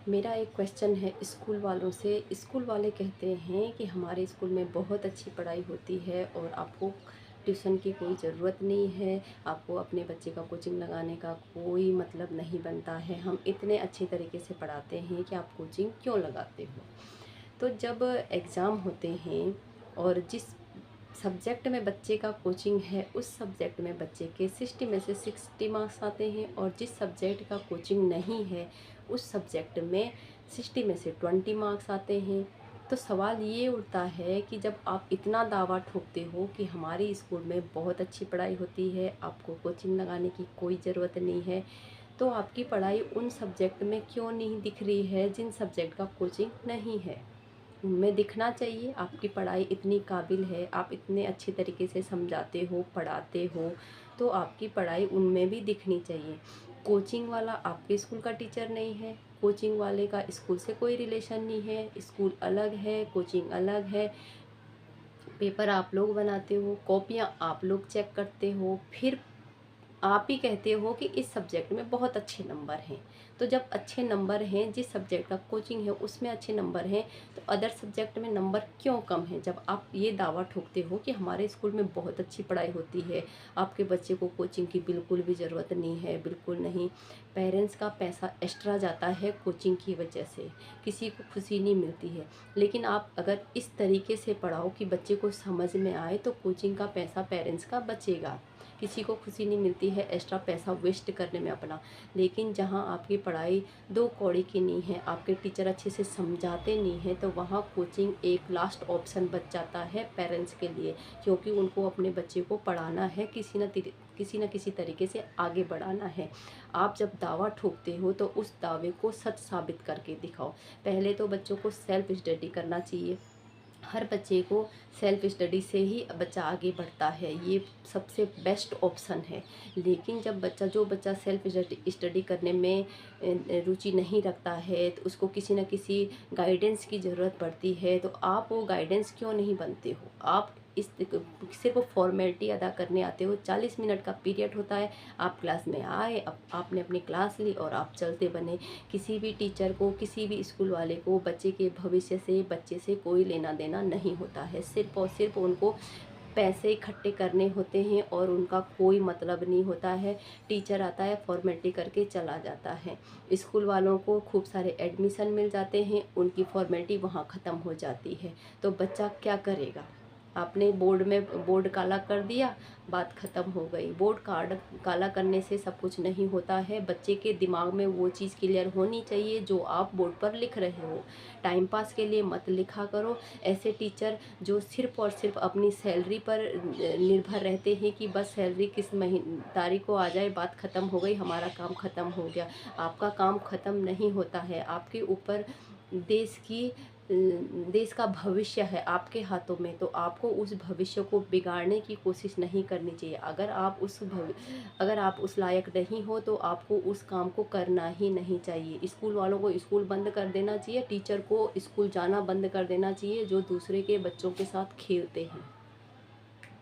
मेरा एक क्वेश्चन है स्कूल वालों से। स्कूल वाले कहते हैं कि हमारे स्कूल में बहुत अच्छी पढ़ाई होती है और आपको ट्यूशन की कोई ज़रूरत नहीं है, आपको अपने बच्चे का कोचिंग लगाने का कोई मतलब नहीं बनता है, हम इतने अच्छे तरीके से पढ़ाते हैं कि आप कोचिंग क्यों लगाते हो। तो जब एग्ज़ाम होते हैं और जिस सब्जेक्ट में बच्चे का कोचिंग है उस सब्जेक्ट में बच्चे के 60 में से 60 मार्क्स आते हैं और जिस सब्जेक्ट का कोचिंग नहीं है उस सब्जेक्ट में 60 में से 20 मार्क्स आते हैं। तो सवाल ये उठता है कि जब आप इतना दावा ठोकते हो कि हमारे स्कूल में बहुत अच्छी पढ़ाई होती है, आपको कोचिंग लगाने की कोई ज़रूरत नहीं है, तो आपकी पढ़ाई उन सब्जेक्ट में क्यों नहीं दिख रही है जिन सब्जेक्ट का कोचिंग नहीं है। उनमें दिखना चाहिए। आपकी पढ़ाई इतनी काबिल है, आप इतने अच्छे तरीके से समझाते हो, पढ़ाते हो, तो आपकी पढ़ाई उनमें भी दिखनी चाहिए। कोचिंग वाला आपके स्कूल का टीचर नहीं है, कोचिंग वाले का स्कूल से कोई रिलेशन नहीं है, स्कूल अलग है, कोचिंग अलग है। पेपर आप लोग बनाते हो, कॉपियाँ आप लोग चेक करते हो, फिर आप ही कहते हो कि इस सब्जेक्ट में बहुत अच्छे नंबर हैं। तो जब अच्छे नंबर हैं, जिस सब्जेक्ट का कोचिंग है उसमें अच्छे नंबर हैं, तो अदर सब्जेक्ट में नंबर क्यों कम है। जब आप ये दावा ठोकते हो कि हमारे स्कूल में बहुत अच्छी पढ़ाई होती है, आपके बच्चे को कोचिंग की बिल्कुल भी ज़रूरत नहीं है, बिल्कुल नहीं। पेरेंट्स का पैसा एक्स्ट्रा जाता है कोचिंग की वजह से, किसी को खुशी नहीं मिलती है। लेकिन आप अगर इस तरीके से पढ़ाओ कि बच्चे को समझ में आए तो कोचिंग का पैसा पेरेंट्स का बचेगा। किसी को खुशी नहीं मिलती है एक्स्ट्रा पैसा वेस्ट करने में अपना। लेकिन जहाँ आपकी पढ़ाई दो कौड़ी की नहीं है, आपके टीचर अच्छे से समझाते नहीं हैं, तो वहाँ कोचिंग एक लास्ट ऑप्शन बच जाता है पेरेंट्स के लिए, क्योंकि उनको अपने बच्चे को पढ़ाना है, किसी न किसी तरीके से आगे बढ़ाना है। आप जब दावा ठोकते हो तो उस दावे को सच साबित करके दिखाओ। पहले तो बच्चों को सेल्फ स्टडी करना चाहिए। हर बच्चे को सेल्फ स्टडी से ही बच्चा आगे बढ़ता है, ये सबसे बेस्ट ऑप्शन है। लेकिन जब जो बच्चा सेल्फ स्टडी करने में रुचि नहीं रखता है, तो उसको किसी न किसी गाइडेंस की ज़रूरत पड़ती है, तो आप वो गाइडेंस क्यों नहीं बनते हो। आप इस सिर्फ फॉर्मेलिटी अदा करने आते हो। 40 मिनट का पीरियड होता है, आप क्लास में आए, अब आपने अपनी क्लास ली और आप चलते बने। किसी भी टीचर को, किसी भी स्कूल वाले को बच्चे के भविष्य से, बच्चे से कोई लेना देना नहीं होता है। सिर्फ और सिर्फ उनको पैसे इकट्ठे करने होते हैं और उनका कोई मतलब नहीं होता है। टीचर आता है, फॉर्मेलिटी करके चला जाता है। स्कूल वालों को खूब सारे एडमिशन मिल जाते हैं, उनकी फॉर्मेलिटी वहाँ ख़त्म हो जाती है। तो बच्चा क्या करेगा। आपने बोर्ड काला कर दिया, बात ख़त्म हो गई। बोर्ड काला करने से सब कुछ नहीं होता है। बच्चे के दिमाग में वो चीज़ क्लियर होनी चाहिए जो आप बोर्ड पर लिख रहे हो। टाइम पास के लिए मत लिखा करो। ऐसे टीचर जो सिर्फ़ और सिर्फ अपनी सैलरी पर निर्भर रहते हैं कि बस सैलरी किस महीने तारीख को आ जाए, बात ख़त्म हो गई, हमारा काम ख़त्म हो गया। आपका काम ख़त्म नहीं होता है। आपके ऊपर देश का भविष्य है आपके हाथों में, तो आपको उस भविष्य को बिगाड़ने की कोशिश नहीं करनी चाहिए। अगर आप उस लायक नहीं हो तो आपको उस काम को करना ही नहीं चाहिए। स्कूल वालों को स्कूल बंद कर देना चाहिए, टीचर को स्कूल जाना बंद कर देना चाहिए जो दूसरे के बच्चों के साथ खेलते हैं।